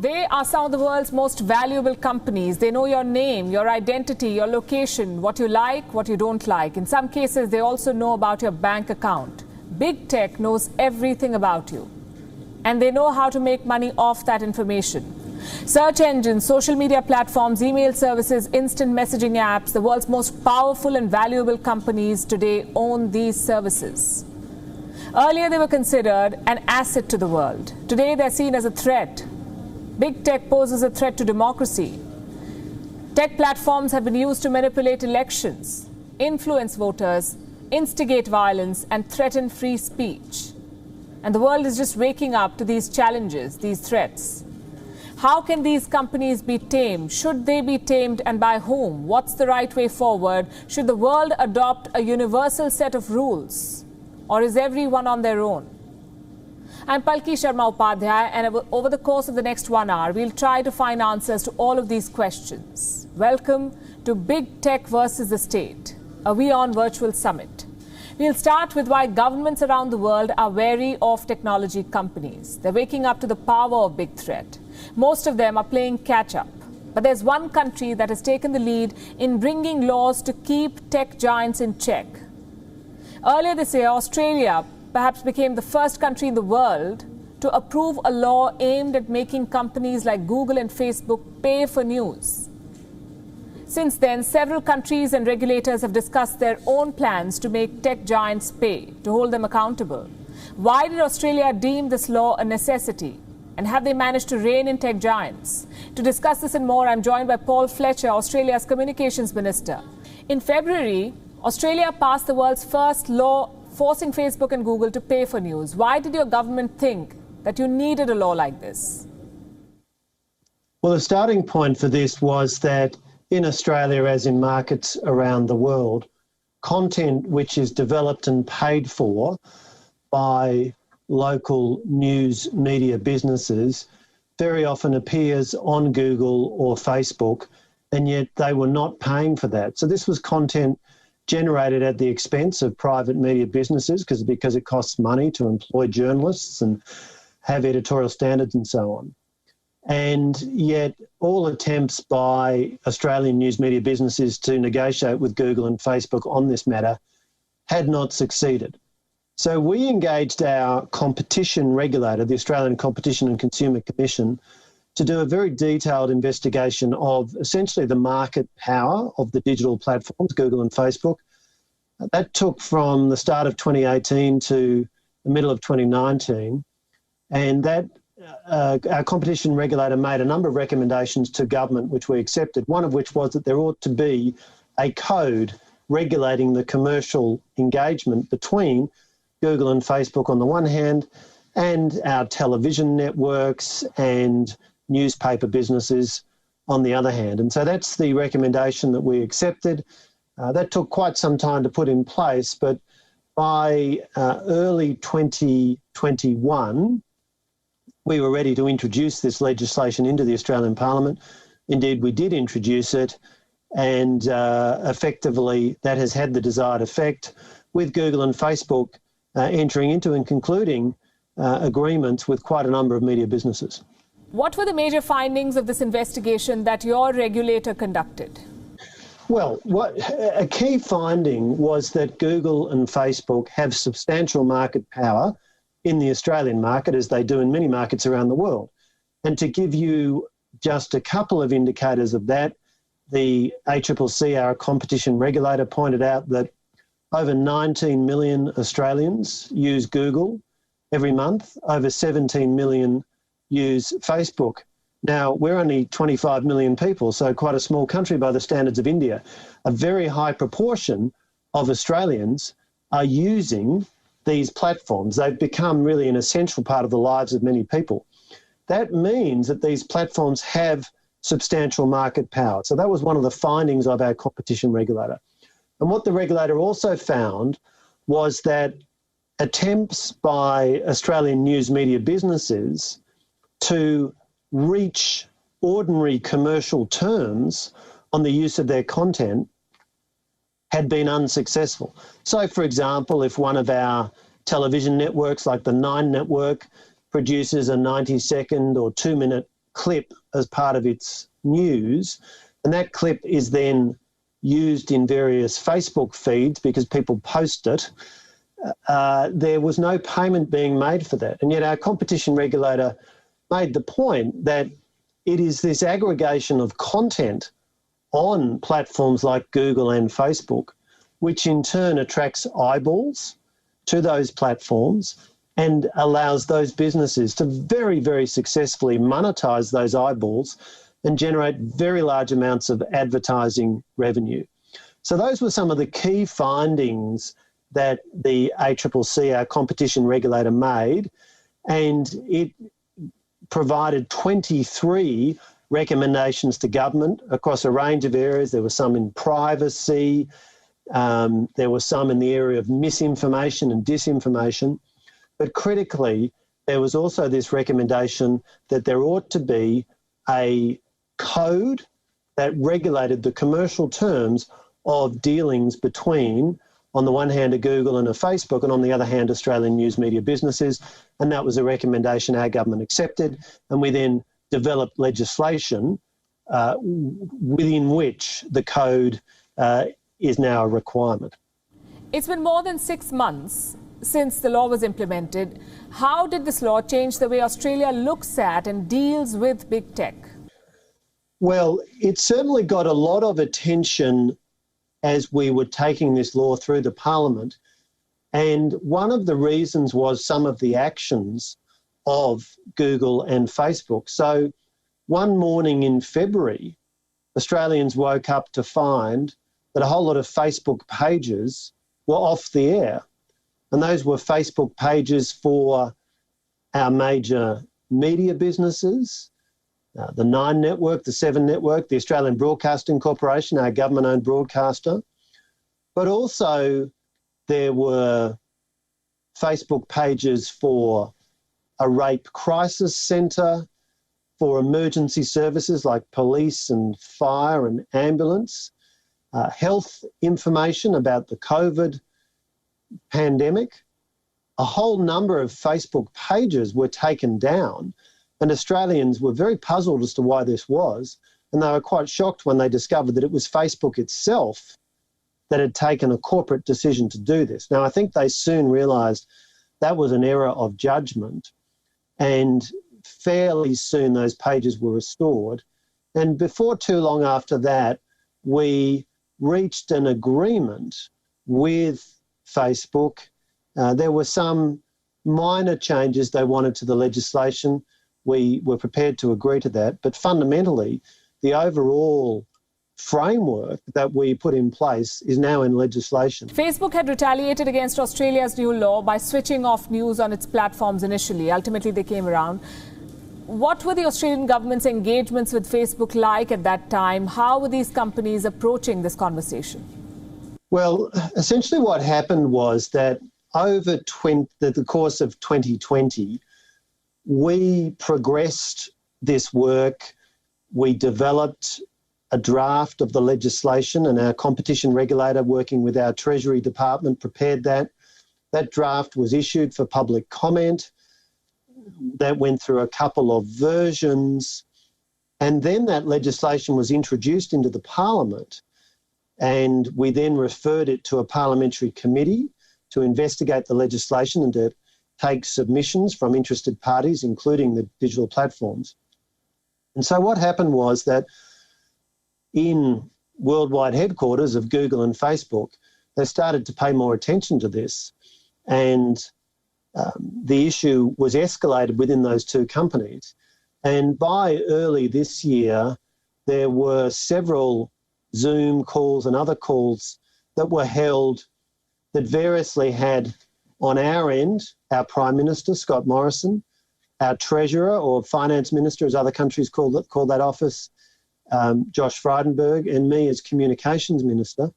They are some of the world's most valuable companies. They know your name, your identity, your location, what you like, what you don't like. In some cases, they also know about your bank account. Big tech knows everything about you. And they know how to make money off that information. Search engines, social media platforms, email services, instant messaging apps, the world's most powerful and valuable companies today own these services. Earlier, they were considered an asset to the world. Today, they're seen as a threat. Big tech poses a threat to democracy. Tech platforms have been used to manipulate elections, influence voters, instigate violence, and threaten free speech. And the world is just waking up to these challenges, these threats. How can these companies be tamed? Should they be tamed, and by whom? What's the right way forward? Should the world adopt a universal set of rules? Or is everyone on their own? I'm Palki Sharma Upadhyay, and over the course of the next 1 hour, we'll try to find answers to all of these questions. Welcome to Big Tech versus the State, a WION Virtual Summit. We'll start with why governments around the world are wary of technology companies. They're waking up to the power of big threat. Most of them are playing catch-up. But there's one country that has taken the lead in bringing laws to keep tech giants in check. Earlier this year, Australia perhaps became the first country in the world to approve a law aimed at making companies like Google and Facebook pay for news. Since then, several countries and regulators have discussed their own plans to make tech giants pay, to hold them accountable. Why did Australia deem this law a necessity? And have they managed to rein in tech giants? To discuss this and more, I'm joined by Paul Fletcher, Australia's Communications Minister. In February, Australia passed the world's first law forcing Facebook and Google to pay for news. Why did your government think that you needed a law like this? Well, the starting point for this was that in Australia, as in markets around the world, content which is developed and paid for by local news media businesses very often appears on Google or Facebook, and yet they were not paying for that. So this was content generated at the expense of private media businesses because it costs money to employ journalists and have editorial standards and so on. And yet all attempts by Australian news media businesses to negotiate with Google and Facebook on this matter had not succeeded. So we engaged our competition regulator, the Australian Competition and Consumer Commission, to do a very detailed investigation of essentially the market power of the digital platforms, Google and Facebook. That took from the start of 2018 to the middle of 2019, and that our competition regulator made a number of recommendations to government, which we accepted, one of which was that there ought to be a code regulating the commercial engagement between Google and Facebook on the one hand, and our television networks and newspaper businesses on the other hand. And so that's the recommendation that we accepted. That took quite some time to put in place, but by early 2021, we were ready to introduce this legislation into the Australian Parliament. Indeed, we did introduce it, and effectively that has had the desired effect, with Google and Facebook entering into and concluding agreements with quite a number of media businesses. What were the major findings of this investigation that your regulator conducted? Well, a key finding was that Google and Facebook have substantial market power in the Australian market, as they do in many markets around the world. And to give you just a couple of indicators of that, the ACCC, our competition regulator, pointed out that over 19 million Australians use Google every month, over 17 million use Facebook. Now, we're only 25 million people, so quite a small country by the standards of India. A very high proportion of Australians are using these platforms. They've become really an essential part of the lives of many people. That means that these platforms have substantial market power. So that was one of the findings of our competition regulator. And what the regulator also found was that attempts by Australian news media businesses to reach ordinary commercial terms on the use of their content had been unsuccessful. So, for example, if one of our television networks, like the Nine network, produces a 90-second or 2-minute clip as part of its news, and that clip is then used in various Facebook feeds because people post it. There was no payment being made for that. And yet our competition regulator made the point that it is this aggregation of content on platforms like Google and Facebook, which in turn attracts eyeballs to those platforms and allows those businesses to very, very successfully monetize those eyeballs and generate very large amounts of advertising revenue. So those were some of the key findings that the ACCC, our competition regulator, made, and it provided 23 recommendations to government across a range of areas. There were some in privacy, there were some in the area of misinformation and disinformation, but critically, there was also this recommendation that there ought to be a code that regulated the commercial terms of dealings between, on the one hand, a Google and a Facebook, and on the other hand, Australian news media businesses. And that was a recommendation our government accepted. And we then developed legislation within which the code is now a requirement. It's been more than 6 months since the law was implemented. How did this law change the way Australia looks at and deals with big tech? Well, it certainly got a lot of attention as we were taking this law through the Parliament. And one of the reasons was some of the actions of Google and Facebook. So one morning in February, Australians woke up to find that a whole lot of Facebook pages were off the air. And those were Facebook pages for our major media businesses, the 9 Network, the 7 Network, the Australian Broadcasting Corporation, our government-owned broadcaster. But also there were Facebook pages for a rape crisis centre, for emergency services like police and fire and ambulance, health information about the COVID pandemic. A whole number of Facebook pages were taken down, and Australians were very puzzled as to why this was, and they were quite shocked when they discovered that it was Facebook itself that had taken a corporate decision to do this. Now, I think they soon realised that was an error of judgment, and fairly soon those pages were restored. And before too long after that, we reached an agreement with Facebook. There were some minor changes they wanted to the legislation. We were prepared to agree to that. But fundamentally, the overall framework that we put in place is now in legislation. Facebook had retaliated against Australia's new law by switching off news on its platforms initially. Ultimately, they came around. What were the Australian government's engagements with Facebook like at that time? How were these companies approaching this conversation? Well, essentially what happened was that over the course of 2020, we progressed this work. We developed a draft of the legislation, and our competition regulator, working with our Treasury Department, prepared that. That draft was issued for public comment. That went through a couple of versions, and then that legislation was introduced into the Parliament, and we then referred it to a parliamentary committee to investigate the legislation and to take submissions from interested parties, including the digital platforms. And so what happened was that in worldwide headquarters of Google and Facebook, they started to pay more attention to this, and the issue was escalated within those two companies. And by early this year, there were several Zoom calls and other calls that were held that variously had, on our end, our Prime Minister, Scott Morrison, our Treasurer, or Finance Minister, as other countries call that office, Josh Frydenberg, and me as Communications Minister.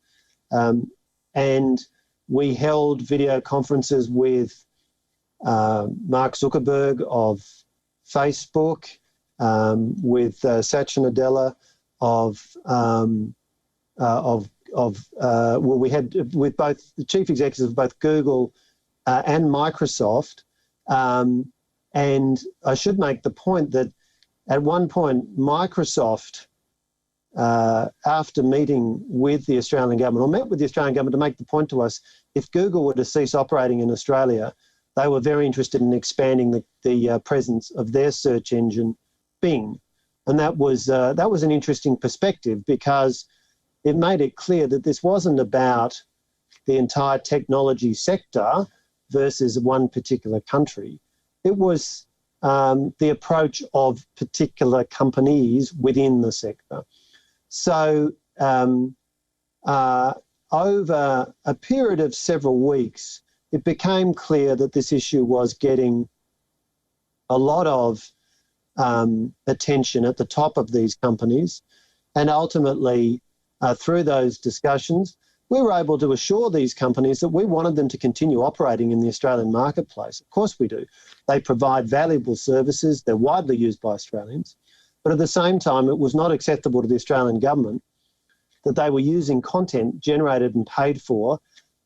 And we held video conferences with Mark Zuckerberg of Facebook, with Satya Nadella we had with both the chief executives of both Google and Microsoft. And I should make the point that At one point, Microsoft, after meeting with the Australian government, or met with the Australian government to make the point to us, if Google were to cease operating in Australia, they were very interested in expanding the presence of their search engine, Bing. And that was an interesting perspective, because it made it clear that this wasn't about the entire technology sector versus one particular country. It was the approach of particular companies within the sector. So over a period of several weeks, it became clear that this issue was getting a lot of attention at the top of these companies. And ultimately, through those discussions, we were able to assure these companies that we wanted them to continue operating in the Australian marketplace. Of course we do. They provide valuable services. They're widely used by Australians. But at the same time, it was not acceptable to the Australian government that they were using content generated and paid for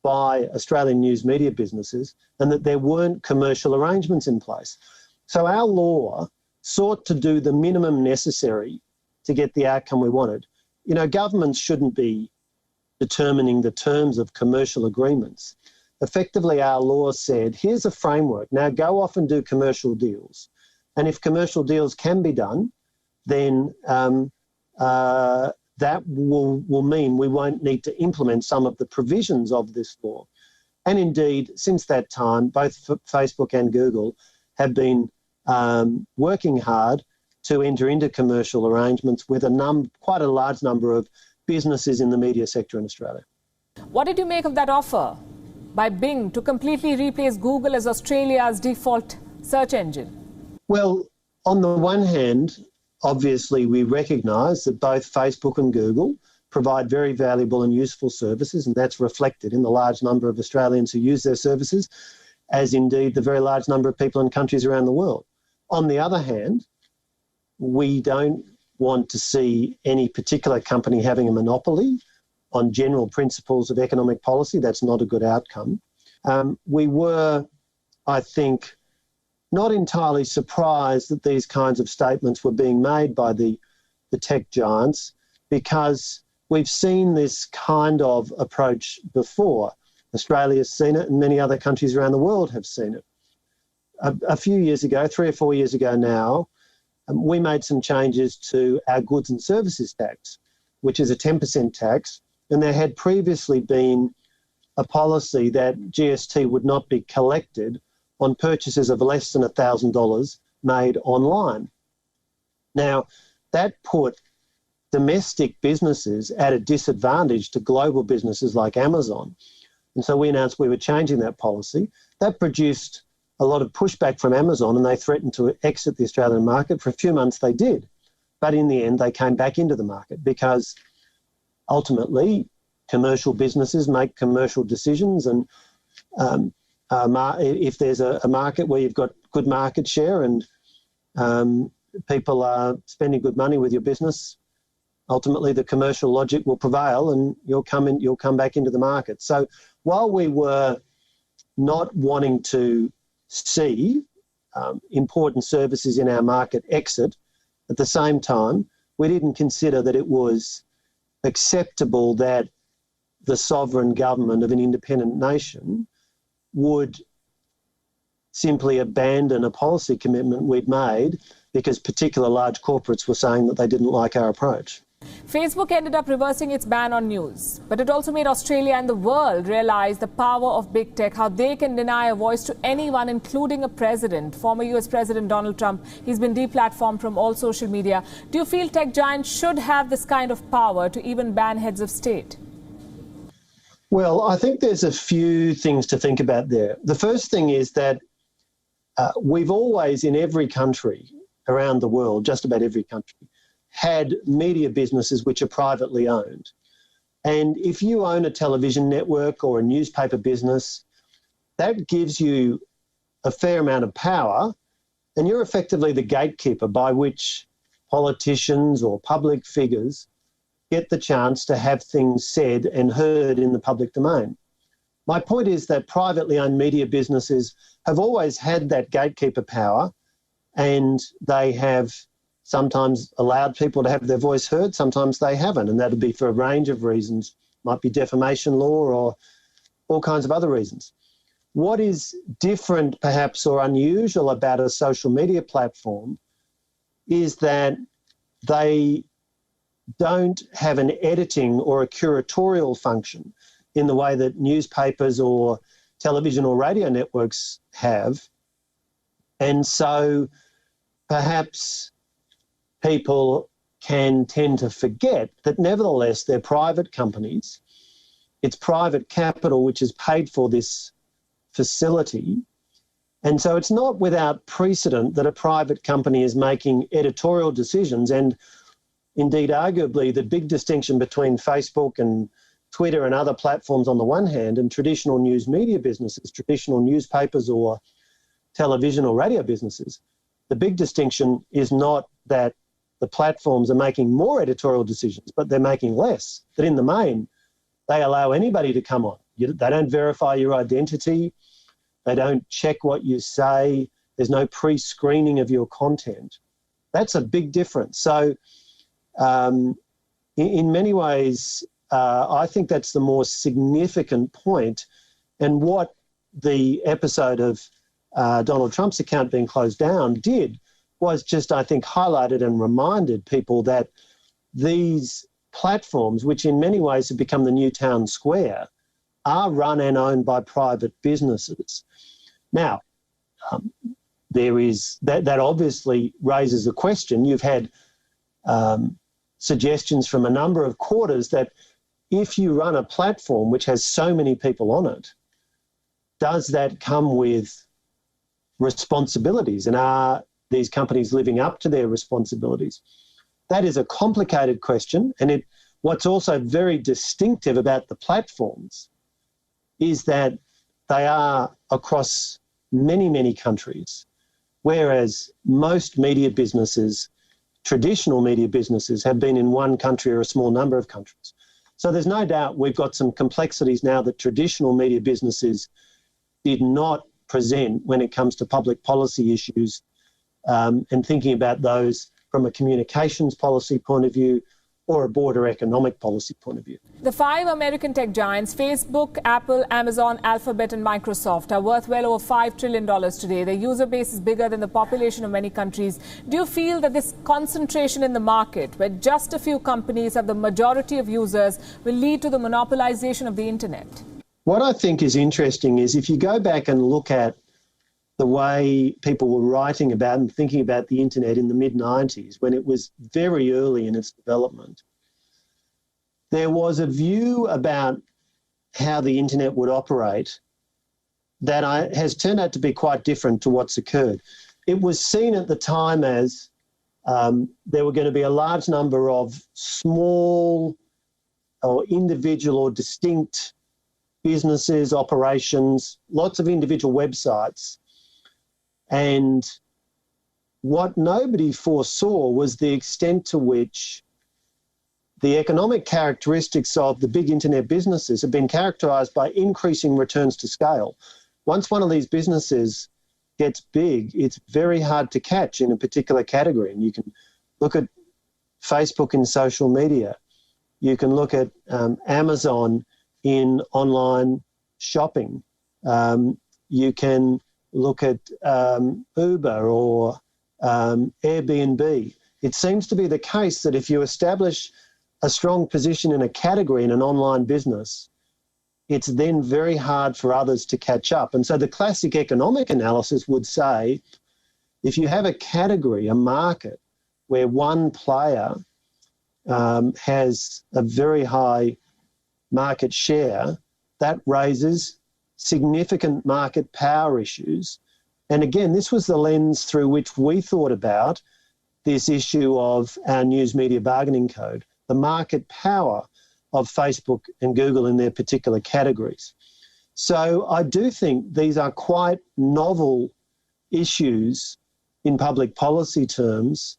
by Australian news media businesses, and that there weren't commercial arrangements in place. So our law sought to do the minimum necessary to get the outcome we wanted. You know, governments shouldn't be determining the terms of commercial agreements. Effectively, our law said, here's a framework. Now go off and do commercial deals. And if commercial deals can be done, then that will mean we won't need to implement some of the provisions of this law. And indeed, since that time, both Facebook and Google have been working hard to enter into commercial arrangements with quite a large number of businesses in the media sector in Australia. What did you make of that offer by Bing to completely replace Google as Australia's default search engine? Well, on the one hand, obviously we recognise that both Facebook and Google provide very valuable and useful services, and that's reflected in the large number of Australians who use their services, as indeed the very large number of people in countries around the world. On the other hand, we don't want to see any particular company having a monopoly on general principles of economic policy. That's not a good outcome. We were, I think, not entirely surprised that these kinds of statements were being made by the tech giants, because we've seen this kind of approach before. Australia's seen it, and many other countries around the world have seen it. A few years ago, 3 or 4 years ago now, we made some changes to our goods and services tax, which is a 10% tax, and there had previously been a policy that GST would not be collected on purchases of less than $1,000 made online. Now, that put domestic businesses at a disadvantage to global businesses like Amazon. And so we announced we were changing that policy. That produced a lot of pushback from Amazon, and they threatened to exit the Australian market. For a few months they did. But in the end, they came back into the market, because ultimately commercial businesses make commercial decisions, and if there's a market where you've got good market share and people are spending good money with your business, ultimately the commercial logic will prevail and you'll come back into the market. So while we were not wanting to see important services in our market exit, at the same time, we didn't consider that it was acceptable that the sovereign government of an independent nation would simply abandon a policy commitment we'd made because particular large corporates were saying that they didn't like our approach. Facebook ended up reversing its ban on news, but it also made Australia and the world realize the power of big tech, how they can deny a voice to anyone, including a president. Former US President Donald Trump, he's been deplatformed from all social media. Do you feel tech giants should have this kind of power to even ban heads of state? Well, I think there's a few things to think about there. The first thing is that we've always, in every country around the world, just about every country, had media businesses which are privately owned. And if you own a television network or a newspaper business, that gives you a fair amount of power, and you're effectively the gatekeeper by which politicians or public figures get the chance to have things said and heard in the public domain. My point is that privately owned media businesses have always had that gatekeeper power, and they have sometimes allowed people to have their voice heard, sometimes they haven't, and that would be for a range of reasons. Might be defamation law or all kinds of other reasons. What is different perhaps or unusual about a social media platform is that they don't have an editing or a curatorial function in the way that newspapers or television or radio networks have. And so perhaps people can tend to forget that nevertheless they're private companies. It's private capital which has paid for this facility. And so it's not without precedent that a private company is making editorial decisions. And indeed, arguably, the big distinction between Facebook and Twitter and other platforms on the one hand and traditional news media businesses, traditional newspapers or television or radio businesses, the big distinction is not that the platforms are making more editorial decisions, but they're making less. That in the main, they allow anybody to come on. They don't verify your identity. They don't check what you say. There's no pre-screening of your content. That's a big difference. So in many ways, I think that's the more significant point. And what the episode of Donald Trump's account being closed down did was just, I think, highlighted and reminded people that these platforms, which in many ways have become the new town square, are run and owned by private businesses. Now, there is that obviously raises a question. You've had suggestions from a number of quarters that if you run a platform which has so many people on it, does that come with responsibilities, and are these companies living up to their responsibilities? That is a complicated question, and what's also very distinctive about the platforms is that they are across many, many countries, whereas most media businesses, traditional media businesses, have been in one country or a small number of countries. So there's no doubt we've got some complexities now that traditional media businesses did not present when it comes to public policy issues, and thinking about those from a communications policy point of view or a broader economic policy point of view. The 5 American tech giants, Facebook, Apple, Amazon, Alphabet and Microsoft, are worth well over $5 trillion today. Their user base is bigger than the population of many countries. Do you feel that this concentration in the market, where just a few companies have the majority of users, will lead to the monopolization of the internet? What I think is interesting is if you go back and look at the way people were writing about and thinking about the internet in the mid-90s, when it was very early in its development, there was a view about how the internet would operate that has turned out to be quite different to what's occurred. It was seen at the time as there were going to be a large number of small or individual or distinct businesses, operations, lots of individual websites. And what nobody foresaw was the extent to which the economic characteristics of the big internet businesses have been characterised by increasing returns to scale. Once one of these businesses gets big, it's very hard to catch in a particular category. And you can look at Facebook in social media. You can look at Amazon in online shopping. You can look at Uber or Airbnb. It seems to be the case that if you establish a strong position in a category in an online business, it's then very hard for others to catch up. And so the classic economic analysis would say, if you have a category, a market, where one player has a very high market share, that raises significant market power issues. And again, this was the lens through which we thought about this issue of our news media bargaining code, the market power of Facebook and Google in their particular categories. So I do think these are quite novel issues in public policy terms.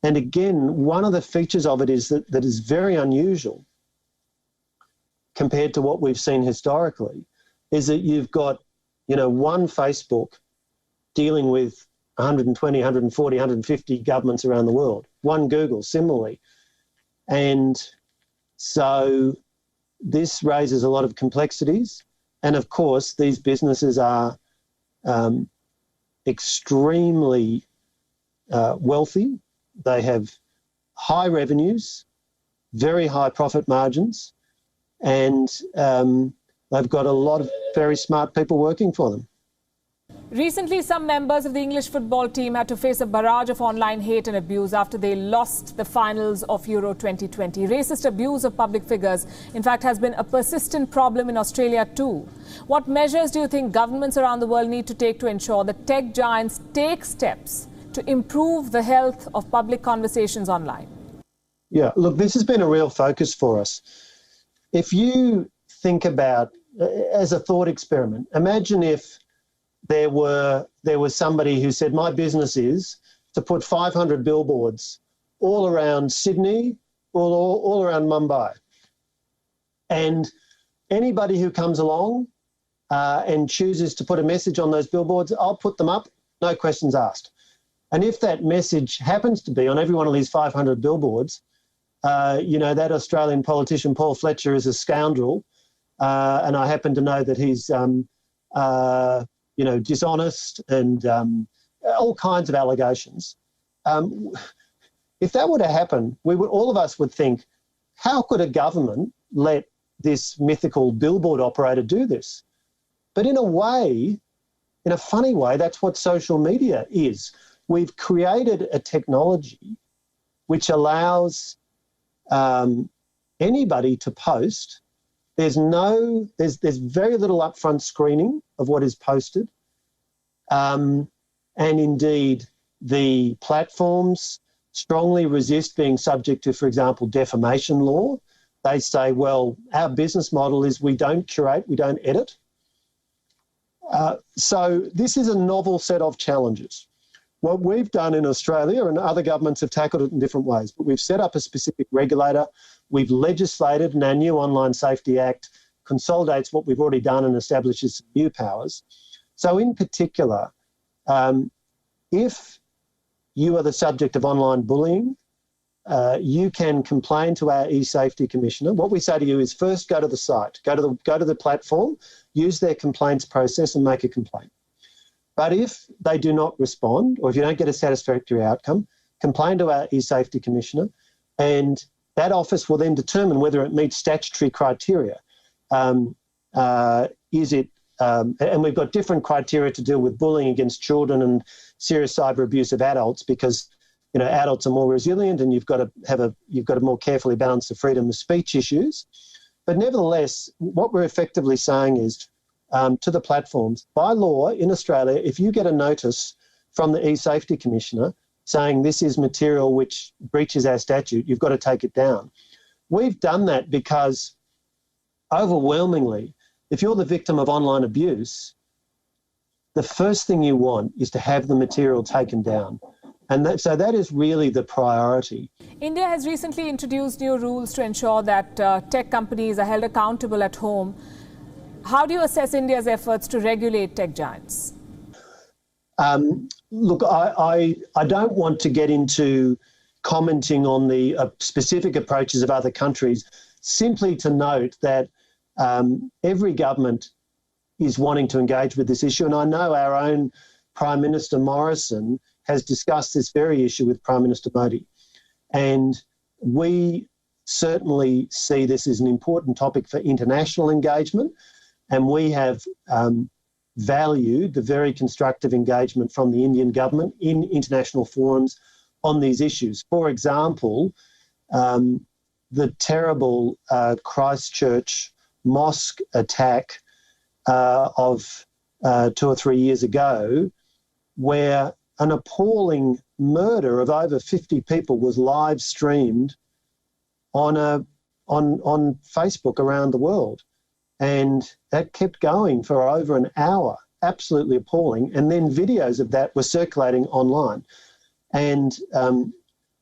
And again, one of the features of it is that is very unusual compared to what we've seen historically, is that you've got, one Facebook dealing with 120, 140, 150 governments around the world. one Google similarly. And so this raises a lot of complexities. And of course, these businesses are extremely wealthy. They have high revenues, very high profit margins, and they've got a lot of very smart people working for them. Recently, some members of the English football team had to face a barrage of online hate and abuse after they lost the finals of Euro 2020. Racist abuse of public figures, in fact, has been a persistent problem in Australia too. What measures do you think governments around the world need to take to ensure that tech giants take steps to improve the health of public conversations online? Yeah, look, this has been a real focus for us. If you think about, as a thought experiment, imagine if there was somebody who said, my business is to put 500 billboards all around Sydney, all around Mumbai. And anybody who comes along and chooses to put a message on those billboards, I'll put them up, no questions asked. And if that message happens to be on every one of these 500 billboards, that Australian politician Paul Fletcher is a scoundrel, and I happen to know that he's dishonest and all kinds of allegations. If that were to happen, all of us would think, how could a government let this mythical billboard operator do this? But in a funny way, that's what social media is. We've created a technology which allows anybody to post. There's very little upfront screening of what is posted. And indeed, the platforms strongly resist being subject to, for example, defamation law. They say, well, our business model is we don't curate, we don't edit. So this is a novel set of challenges. What we've done in Australia, and other governments have tackled it in different ways, but we've set up a specific regulator. We've legislated, and our new Online Safety Act consolidates what we've already done and establishes some new powers. So in particular, if you are the subject of online bullying, you can complain to our e-safety commissioner. What we say to you is first go to the site, go to the platform, use their complaints process and make a complaint. But if they do not respond, or if you don't get a satisfactory outcome, complain to our e-safety commissioner, and that office will then determine whether it meets statutory criteria. And we've got different criteria to deal with bullying against children and serious cyber abuse of adults, because adults are more resilient, and you've got to more carefully balance the freedom of speech issues. But nevertheless, what we're effectively saying is to the platforms, by law in Australia, if you get a notice from the e-safety commissioner saying this is material which breaches our statute, you've got to take it down. We've done that because overwhelmingly, if you're the victim of online abuse, the first thing you want is to have the material taken down. And so that is really the priority. India has recently introduced new rules to ensure that tech companies are held accountable at home. How do you assess India's efforts to regulate tech giants? Look, I don't want to get into commenting on the specific approaches of other countries, simply to note that every government is wanting to engage with this issue. And I know our own Prime Minister Morrison has discussed this very issue with Prime Minister Modi. And we certainly see this as an important topic for international engagement. And we have valued the very constructive engagement from the Indian government in international forums on these issues. For example, the terrible Christchurch mosque attack of 2 or 3 years ago, where an appalling murder of over 50 people was live streamed on Facebook around the world. And that kept going for over an hour, absolutely appalling. And then videos of that were circulating online. And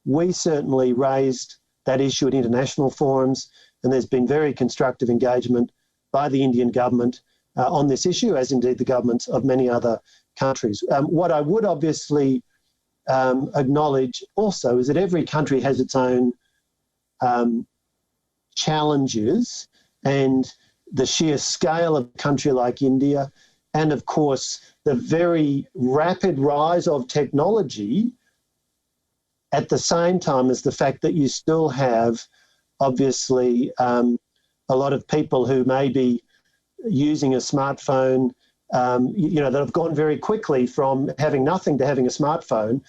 we certainly raised that issue at international forums, and there's been very constructive engagement by the Indian government on this issue, as indeed the governments of many other countries. What I would obviously acknowledge also is that every country has its own challenges, and the sheer scale of a country like India, and of course the very rapid rise of technology at the same time as the fact that you still have obviously a lot of people who may be using a smartphone, that have gone very quickly from having nothing to having a smartphone.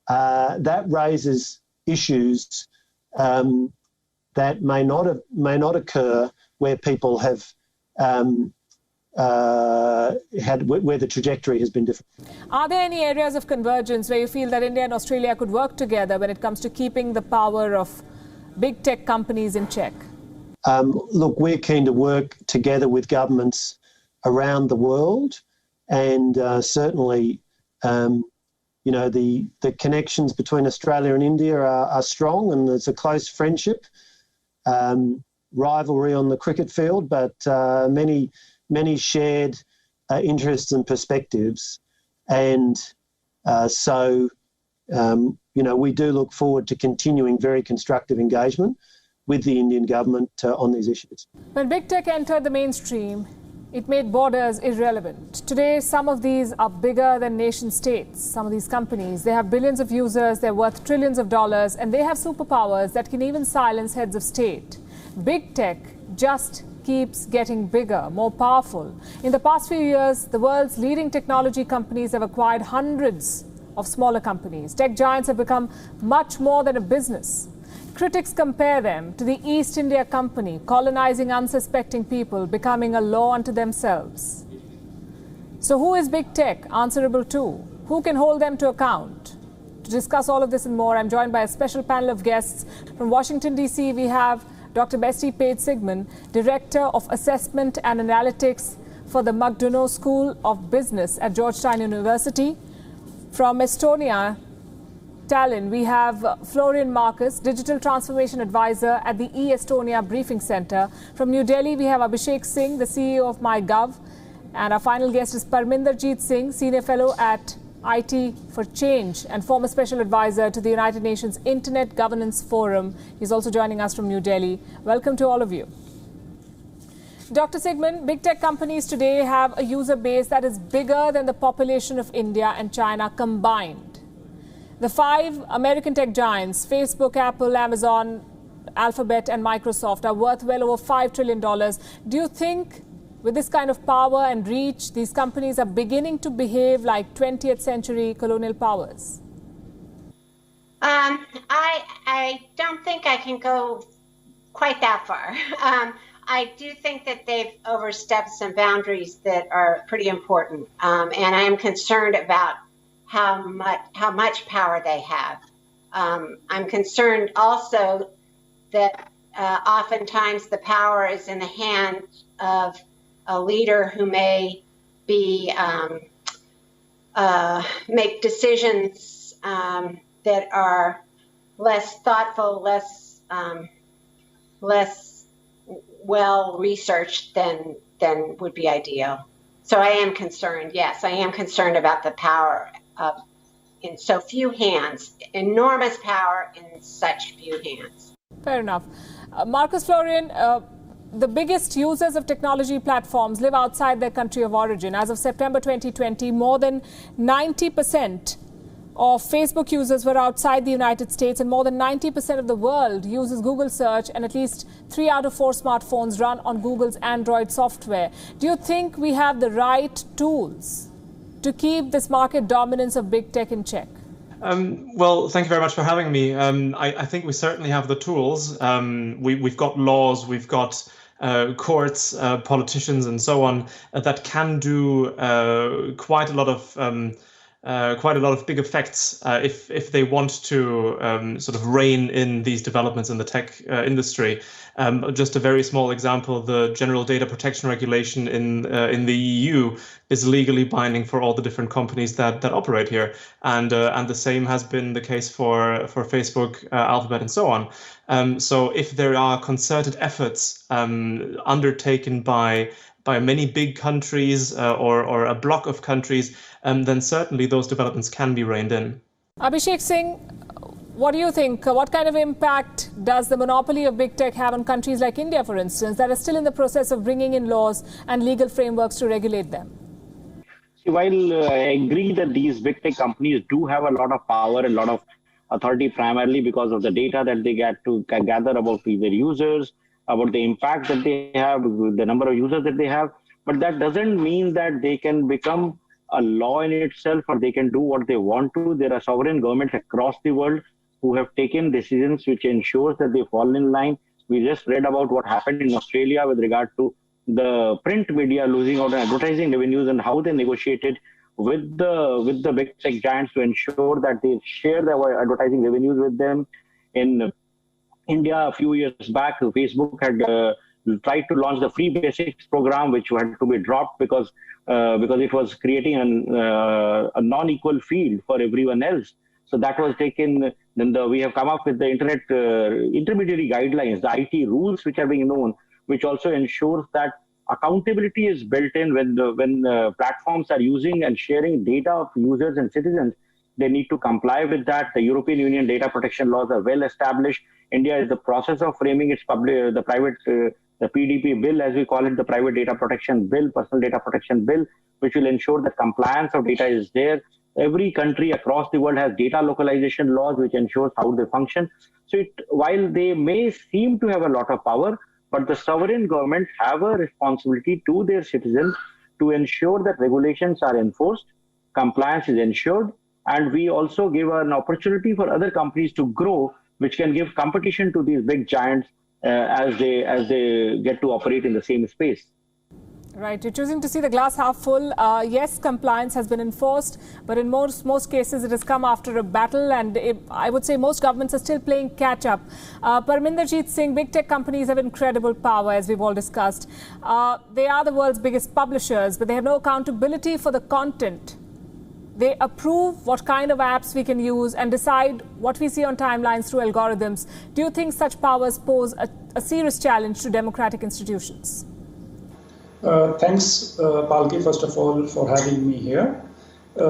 That raises issues that may not occur where people have where the trajectory has been different. Are there any areas of convergence where you feel that India and Australia could work together when it comes to keeping the power of big tech companies in check? Look, we're keen to work together with governments around the world, and certainly, the connections between Australia and India are strong, and there's a close friendship, rivalry on the cricket field, but many shared interests and perspectives, and we do look forward to continuing very constructive engagement with the Indian government on these issues. When big tech entered the mainstream, it made borders irrelevant. Today, some of these are bigger than nation states. Some of these companies, they have billions of users, they're worth trillions of dollars, and they have superpowers that can even silence heads of state. Big tech just keeps getting bigger, more powerful. In the past few years, the world's leading technology companies have acquired hundreds of smaller companies. Tech giants have become much more than a business. Critics compare them to the East India Company, colonizing unsuspecting people, becoming a law unto themselves. So who is big tech answerable to? Who can hold them to account? To discuss all of this and more, I'm joined by a special panel of guests. From Washington, D.C., we have Dr. Bestie Page-Sigmund, Director of Assessment and Analytics for the McDonough School of Business at Georgetown University. From Estonia, Tallinn, we have Florian Marcus, Digital Transformation Advisor at the e-Estonia Briefing Center. From New Delhi, we have Abhishek Singh, the CEO of MyGov. And our final guest is Parminderjeet Singh, Senior Fellow at IT for Change and former Special Advisor to the United Nations Internet Governance Forum. He's also joining us from New Delhi. Welcome to all of you. Dr. Sigmund, big tech companies today have a user base that is bigger than the population of India and China combined. The 5 American tech giants, Facebook, Apple, Amazon, Alphabet and Microsoft, are worth well over $5 trillion. Do you think with this kind of power and reach, these companies are beginning to behave like 20th century colonial powers? I don't think I can go quite that far. I do think that they've overstepped some boundaries that are pretty important, and I am concerned about how much power they have. I'm concerned also that oftentimes the power is in the hands of a leader who may be make decisions that are less thoughtful, less well researched than would be ideal. So I am concerned. Yes, I am concerned about the power in so few hands, enormous power in such few hands. Fair enough. Marcus, Florian, the biggest users of technology platforms live outside their country of origin. As of September 2020, more than 90% of Facebook users were outside the United States, and more than 90% of the world uses Google search, and at least 3 out of 4 smartphones run on Google's Android software. Do you think we have the right tools to keep this market dominance of big tech in check? Well, thank you very much for having me. I think we certainly have the tools. We've got laws, we've got courts, politicians, and so on that can do quite a lot of big effects if they want to sort of rein in these developments in the tech industry. Just a very small example: the General Data Protection Regulation in the EU is legally binding for all the different companies that operate here, and the same has been the case for Facebook, Alphabet, and so on. So if there are concerted efforts undertaken by many big countries or a block of countries, then certainly those developments can be reined in. Abhishek Singh, what do you think? What kind of impact does the monopoly of big tech have on countries like India, for instance, that are still in the process of bringing in laws and legal frameworks to regulate them? See, while I agree that these big tech companies do have a lot of power, a lot of authority, primarily because of the data that they get to gather about their users, about the impact that they have, the number of users that they have, but that doesn't mean that they can become a law in itself or they can do what they want to. There are sovereign governments across the world who have taken decisions which ensures that they fall in line. We just read about what happened in Australia with regard to the print media losing out on advertising revenues and how they negotiated with the big tech giants to ensure that they share their advertising revenues with them. In India, a few years back, Facebook had tried to launch the free basics program, which had to be dropped because it was creating a non-equal field for everyone else. So that was taken. Then we have come up with the internet intermediary guidelines, the IT rules, which are being known, which also ensures that accountability is built in when platforms are using and sharing data of users and citizens. They need to comply with that. The European Union data protection laws are well established. India is in the process of framing its the PDP bill, as we call it, the Private Data Protection Bill, Personal Data Protection Bill, which will ensure that compliance of data is there. Every country across the world has data localization laws, which ensures how they function. So while they may seem to have a lot of power, but the sovereign governments have a responsibility to their citizens to ensure that regulations are enforced, compliance is ensured, and we also give an opportunity for other companies to grow, which can give competition to these big giants as they get to operate in the same space. Right, you're choosing to see the glass half full. Yes, compliance has been enforced, but in most cases it has come after a battle, and I would say most governments are still playing catch up. Parminderjeet Singh, big tech companies have incredible power, as we've all discussed. They are the world's biggest publishers, but they have no accountability for the content. They approve what kind of apps we can use and decide what we see on timelines through algorithms. Do you think such powers pose a serious challenge to democratic institutions? Thanks, Palki, first of all, for having me here.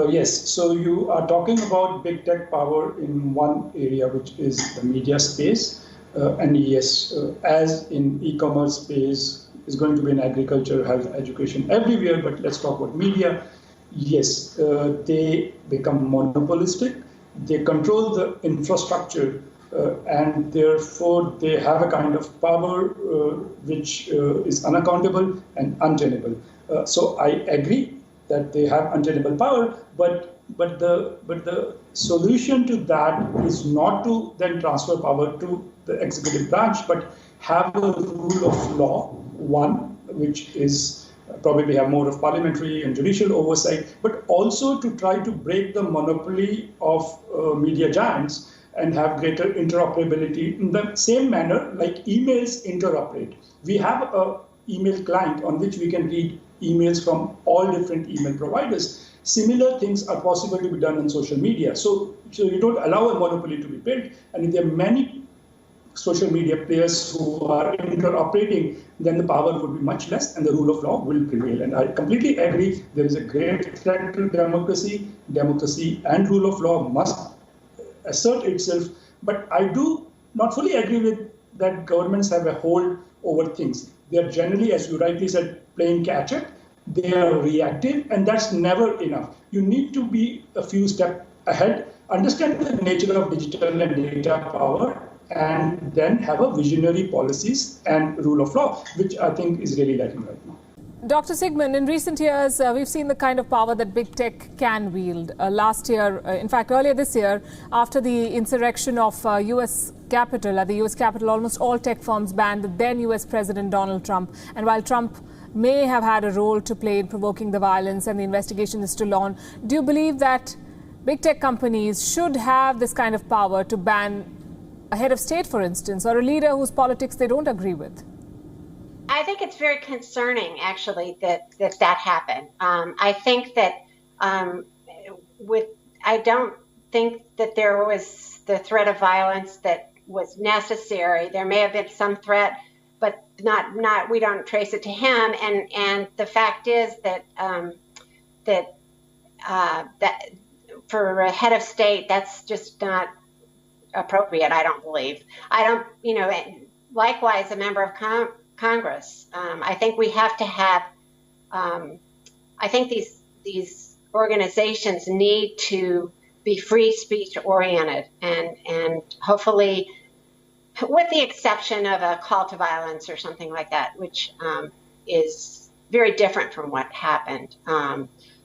Yes, so you are talking about big tech power in one area, which is the media space. And yes, as in e-commerce space, is going to be in agriculture, health, education, everywhere, but let's talk about media. Yes, they become monopolistic. They control the infrastructure, and therefore they have a kind of power which is unaccountable and untenable. So I agree that they have untenable power, but the solution to that is not to then transfer power to the executive branch, but have a rule of law, one, which is probably have more of parliamentary and judicial oversight, but also to try to break the monopoly of media giants and have greater interoperability in the same manner like emails interoperate. We have an email client on which we can read emails from all different email providers. Similar things are possible to be done on social media. So you don't allow a monopoly to be built. And if there are many social media players who are interoperating, then the power would be much less and the rule of law will prevail. And I completely agree, there is a great threat to democracy. Democracy and rule of law must assert itself. But I do not fully agree with that governments have a hold over things. They are generally, as you rightly said, playing catch up. They are reactive, and that's never enough. You need to be a few steps ahead, understand the nature of digital and data power, and then have a visionary policies and rule of law, which I think is really lacking right now. Dr. Sigmund, in recent years, we've seen the kind of power that big tech can wield. Last year, in fact, earlier this year, after the insurrection of U.S. Capitol, at the U.S. Capitol, almost all tech firms banned the then U.S. President Donald Trump. And while Trump may have had a role to play in provoking the violence and the investigation is still on, do you believe that big tech companies should have this kind of power to ban a head of state, for instance, or a leader whose politics they don't agree with? I think it's very concerning, actually, that happened. I think that I don't think that there was the threat of violence that was necessary. There may have been some threat, but not. We don't trace it to him. And the fact is that for a head of state, that's just not appropriate, I don't believe. I don't, likewise, a member of Congress. I think we have to have, I think these organizations need to be free speech oriented and hopefully, with the exception of a call to violence or something like that, which is very different from what happened.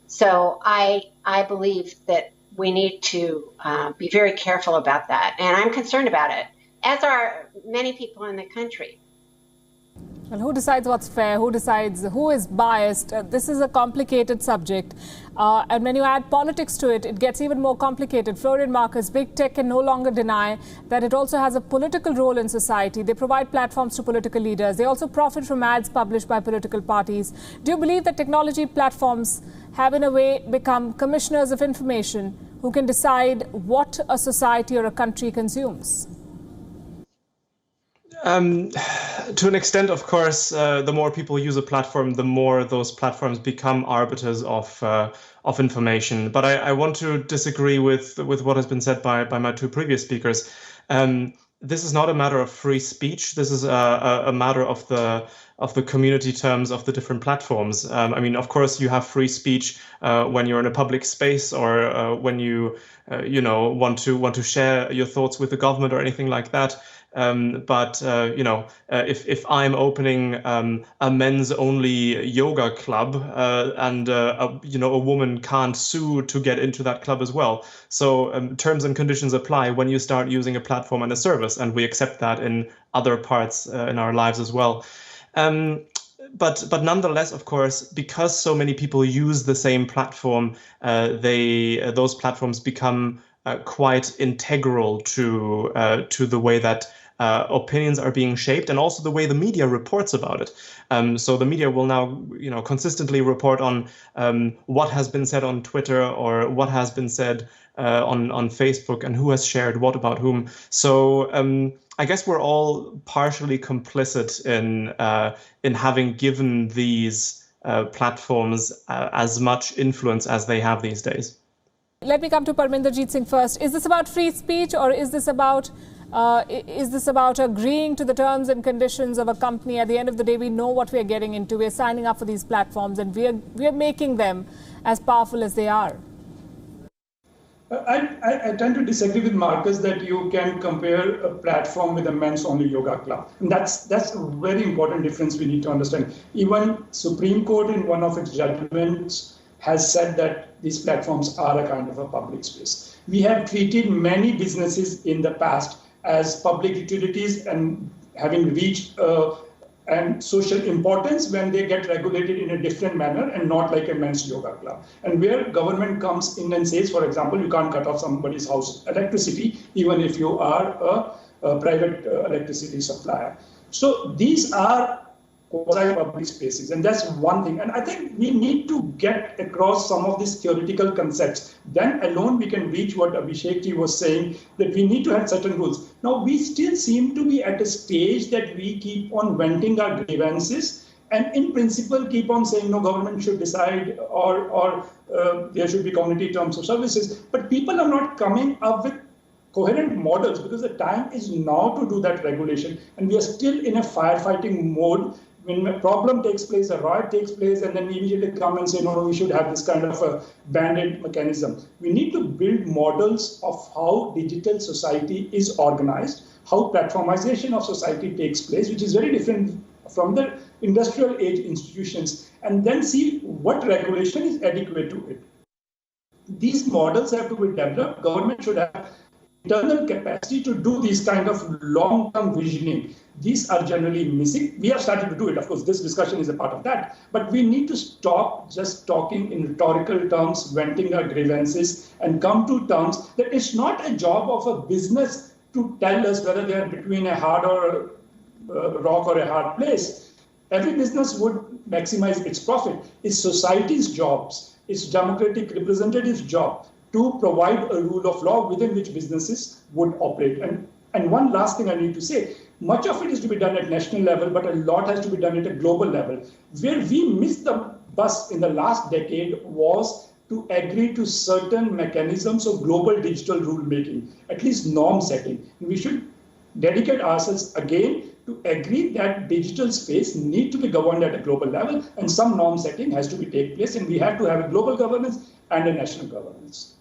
So I believe that we need to be very careful about that. And I'm concerned about it, as are many people in the country. Well, who decides what's fair? Who decides who is biased? This is a complicated subject. And when you add politics to it, it gets even more complicated. Florian Marcus, big tech can no longer deny that it also has a political role in society. They provide platforms to political leaders. They also profit from ads published by political parties. Do you believe that technology platforms have in a way become commissioners of information who can decide what a society or a country consumes? To an extent, of course, the more people use a platform, the more those platforms become arbiters of information. But I want to disagree with what has been said by my two previous speakers. This is not a matter of free speech. This is a matter of the community terms of the different platforms. I mean, of course, you have free speech when you're in a public space or when you want to share your thoughts with the government or anything like that. But if I'm opening a men's only yoga club and a woman can't sue to get into that club as well. So terms and conditions apply when you start using a platform and a service, and we accept that in other parts in our lives as well. But nonetheless, of course, because so many people use the same platform, those platforms become quite integral to the way that opinions are being shaped, and also the way the media reports about it. So the media will now, consistently report on what has been said on Twitter or what has been said on Facebook and who has shared what about whom. So I guess we're all partially complicit in having given these platforms as much influence as they have these days. Let me come to Parminderjeet Singh first. Is this about free speech, or is this about agreeing to the terms and conditions of a company? At the end of the day, we know what we are getting into. We are signing up for these platforms, and we are making them as powerful as they are. I tend to disagree with Marcus that you can compare a platform with a men's only yoga club. And that's a very important difference we need to understand. Even Supreme Court in one of its judgments has said that these platforms are a kind of a public space. We have treated many businesses in the past as public utilities and having reached and social importance when they get regulated in a different manner and not like a men's yoga club. And where government comes in and says, for example, you can't cut off somebody's house electricity, even if you are a private electricity supplier. So these are quasi-public spaces, and that's one thing. And I think we need to get across some of these theoretical concepts. Then alone we can reach what Abhishek was saying, that we need to have certain rules. Now, we still seem to be at a stage that we keep on venting our grievances and in principle keep on saying, no, government should decide or there should be community terms of services. But people are not coming up with coherent models because the time is now to do that regulation. And we are still in a firefighting mode. When a problem takes place, a riot takes place, and then we immediately come and say, no, we should have this kind of a band-aid mechanism. We need to build models of how digital society is organized, how platformization of society takes place, which is very different from the industrial age institutions, and then see what regulation is adequate to it. These models have to be developed. Government should have internal capacity to do these kind of long-term visioning. These are generally missing. We have started to do it. Of course, this discussion is a part of that. But we need to stop just talking in rhetorical terms, venting our grievances, and come to terms that it's not a job of a business to tell us whether they are between a hard or a rock or a hard place. Every business would maximize its profit. It's society's jobs. It's democratic representatives' job to provide a rule of law within which businesses would operate. And one last thing I need to say, much of it is to be done at national level, but a lot has to be done at a global level. Where we missed the bus in the last decade was to agree to certain mechanisms of global digital rulemaking, at least norm setting. We should dedicate ourselves again to agree that digital space need to be governed at a global level, and some norm setting has to be take place, and we have to have a global governance and a national governance.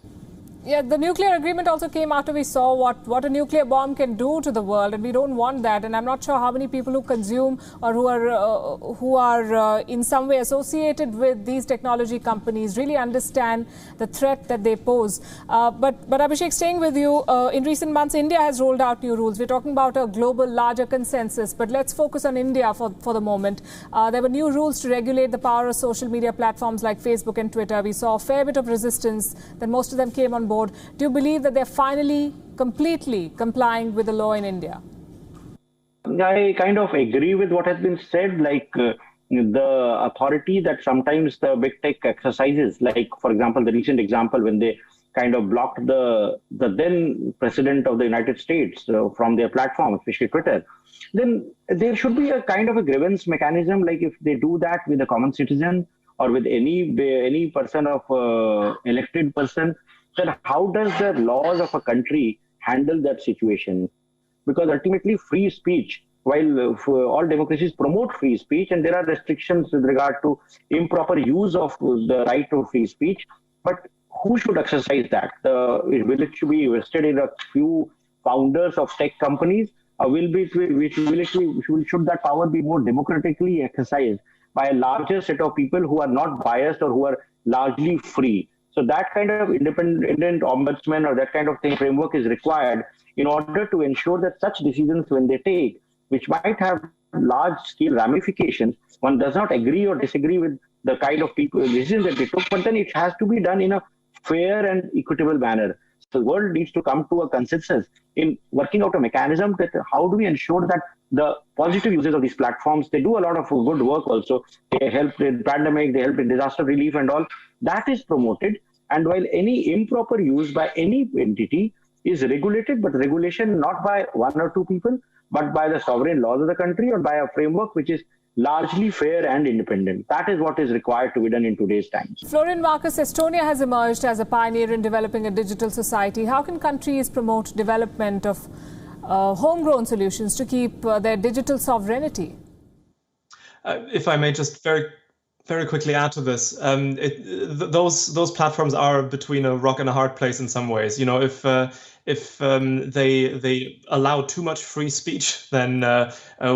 Yeah, the nuclear agreement also came after we saw what a nuclear bomb can do to the world, and we don't want that. And I'm not sure how many people who consume or who are in some way associated with these technology companies really understand the threat that they pose. But Abhishek, staying with you, in recent months, India has rolled out new rules. We're talking about a global, larger consensus, but let's focus on India for the moment. There were new rules to regulate the power of social media platforms like Facebook and Twitter. We saw a fair bit of resistance, then most of them came on board. Do you believe that they're finally completely complying with the law in India? I kind of agree with what has been said, like the authority that sometimes the big tech exercises, like, for example, the recent example when they kind of blocked the then president of the United States from their platform, especially Twitter, then there should be a kind of a grievance mechanism, like if they do that with a common citizen or with any person of elected person, then how does the laws of a country handle that situation? Because ultimately free speech, while all democracies promote free speech, and there are restrictions with regard to improper use of the right to free speech, but who should exercise that? Will it be vested in a few founders of tech companies? Should that power be more democratically exercised by a larger set of people who are not biased or who are largely free? So that kind of independent ombudsman or that kind of thing framework is required in order to ensure that such decisions, when they take, which might have large-scale ramifications, one does not agree or disagree with the kind of decisions that they took, but then it has to be done in a fair and equitable manner. So the world needs to come to a consensus in working out a mechanism that how do we ensure that the positive users of these platforms, they do a lot of good work also. They help in pandemic, they help in disaster relief and all. That is promoted. And while any improper use by any entity is regulated, but regulation not by one or two people, but by the sovereign laws of the country or by a framework which is largely fair and independent. That is what is required to be done in today's times. Florian Marcus, Estonia has emerged as a pioneer in developing a digital society. How can countries promote development of homegrown solutions to keep their digital sovereignty? If I may just very quickly add to this, those platforms are between a rock and a hard place in some ways. You know, if they allow too much free speech, then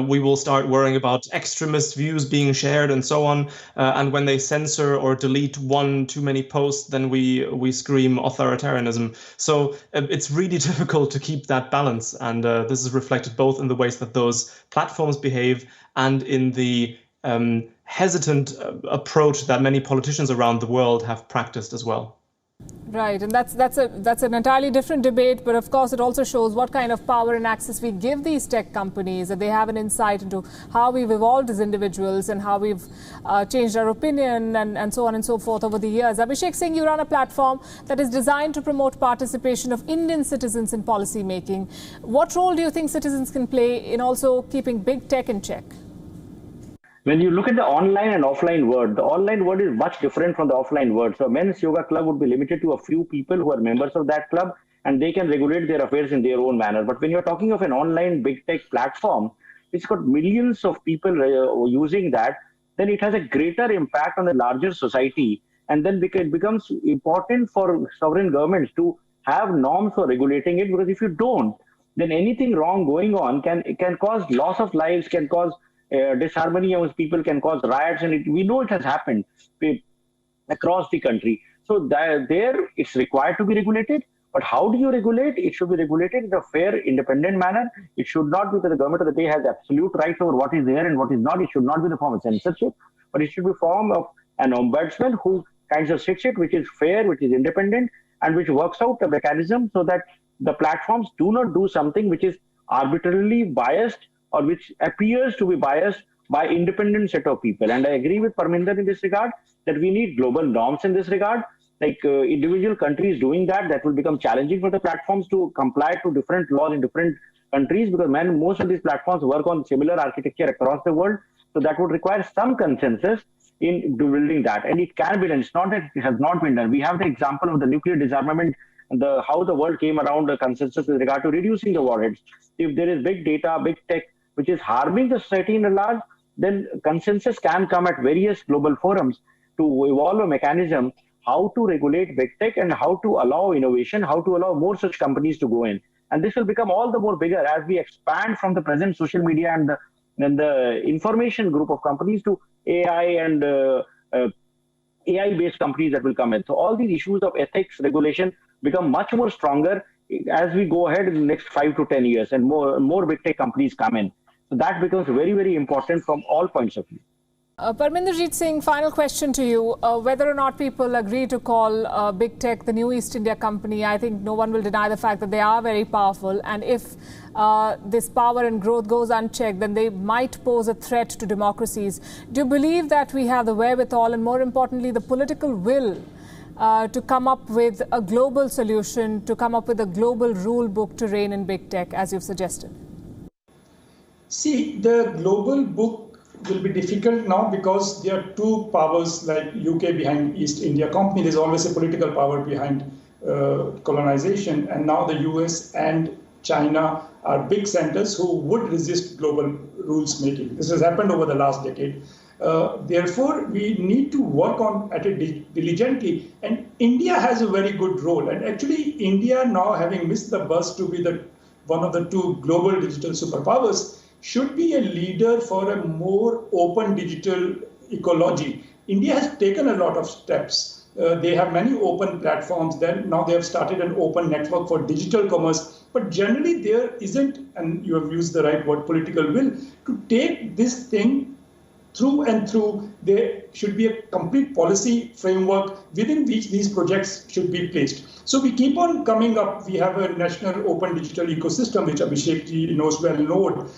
we will start worrying about extremist views being shared and so on. And when they censor or delete one too many posts, then we scream authoritarianism. So it's really difficult to keep that balance. And this is reflected both in the ways that those platforms behave and in the hesitant approach that many politicians around the world have practiced as well. Right, and that's an entirely different debate, but of course it also shows what kind of power and access we give these tech companies, that they have an insight into how we've evolved as individuals and how we've changed our opinion and so on and so forth over the years. Abhishek Singh, you run a platform that is designed to promote participation of Indian citizens in policy making. What role do you think citizens can play in also keeping big tech in check? When you look at the online and offline world, the online world is much different from the offline world. So men's yoga club would be limited to a few people who are members of that club, and they can regulate their affairs in their own manner. But when you're talking of an online big tech platform, it's got millions of people using that, then it has a greater impact on the larger society. And then it becomes important for sovereign governments to have norms for regulating it, because if you don't, then anything wrong going on can cause loss of lives, can cause disharmony amongst people, can cause riots, and we know it has happened across the country. So there it's required to be regulated. But how do you regulate? It should be regulated in a fair, independent manner. It should not be that the government of the day has absolute rights over what is there and what is not. It should not be the form of censorship, but it should be form of an ombudsman who kinds of sits it, which is fair, which is independent, and which works out the mechanism so that the platforms do not do something which is arbitrarily biased or which appears to be biased by independent set of people. And I agree with Parminder in this regard that we need global norms in this regard. Like individual countries doing that will become challenging for the platforms to comply to different laws in different countries, because most of these platforms work on similar architecture across the world. So that would require some consensus. in building that, and it can be done. It's not that it has not been done. We have the example of the nuclear disarmament, and how the world came around the consensus with regard to reducing the warheads. If there is big data, big tech, which is harming the society in a large, then consensus can come at various global forums to evolve a mechanism how to regulate big tech and how to allow innovation, how to allow more such companies to go in. And this will become all the more bigger as we expand from the present social media and the information group of companies to AI and AI-based companies that will come in. So all these issues of ethics, regulation become much more stronger as we go ahead in the next 5 to 10 years and more big tech companies come in. So that becomes very, very important from all points of view. Parminderjeet Singh, final question to you. Whether or not people agree to call big tech the new East India Company, I think no one will deny the fact that they are very powerful. And if this power and growth goes unchecked, then they might pose a threat to democracies. Do you believe that we have the wherewithal and, more importantly, the political will to come up with a global solution, to come up with a global rule book to rein in big tech, as you've suggested? See, the global book will be difficult now because there are two powers like UK behind East India Company. There's always a political power behind colonization, and now the US and China are big centers who would resist global rules making. This has happened over the last decade. Therefore, we need to work on it diligently. And India has a very good role. And actually, India now, having missed the bus to be one of the two global digital superpowers, should be a leader for a more open digital ecology. India has taken a lot of steps. They have many open platforms. Now they have started an open network for digital commerce. But generally there isn't, and you have used the right word, political will, to take this thing through and through. There should be a complete policy framework within which these projects should be placed. So we keep on coming up. We have a national open digital ecosystem, which Abhishek ji knows well, Node.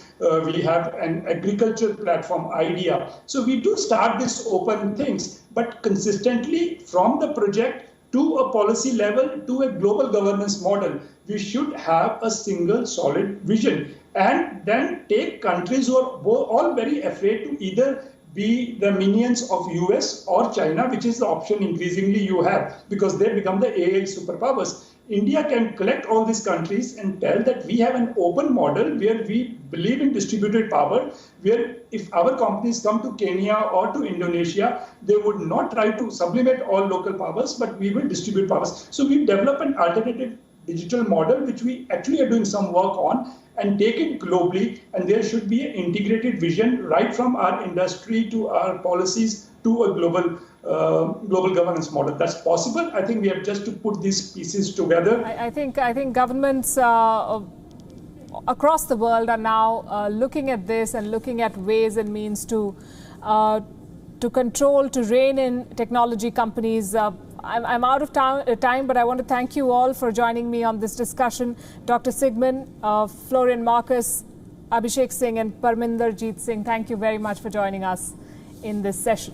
We have an agriculture platform, Idea. So we do start these open things, but consistently from the project to a policy level to a global governance model, we should have a single solid vision. And then take countries who are all very afraid to either be the minions of US or China, which is the option increasingly you have, because they become the AI superpowers. India can collect all these countries and tell that we have an open model where we believe in distributed power, where if our companies come to Kenya or to Indonesia, they would not try to sublimate all local powers, but we will distribute powers. So we've developed an alternative digital model, which we actually are doing some work on, and take it globally. And there should be an integrated vision right from our industry to our policies to a global governance model. That's possible. I think we have just to put these pieces together. I think governments across the world are now looking at this and looking at ways and means to control, to rein in technology companies. I'm out of time, but I want to thank you all for joining me on this discussion. Dr. Sigmund, Florian Marcus, Abhishek Singh and Parminderjeet Singh, thank you very much for joining us in this session.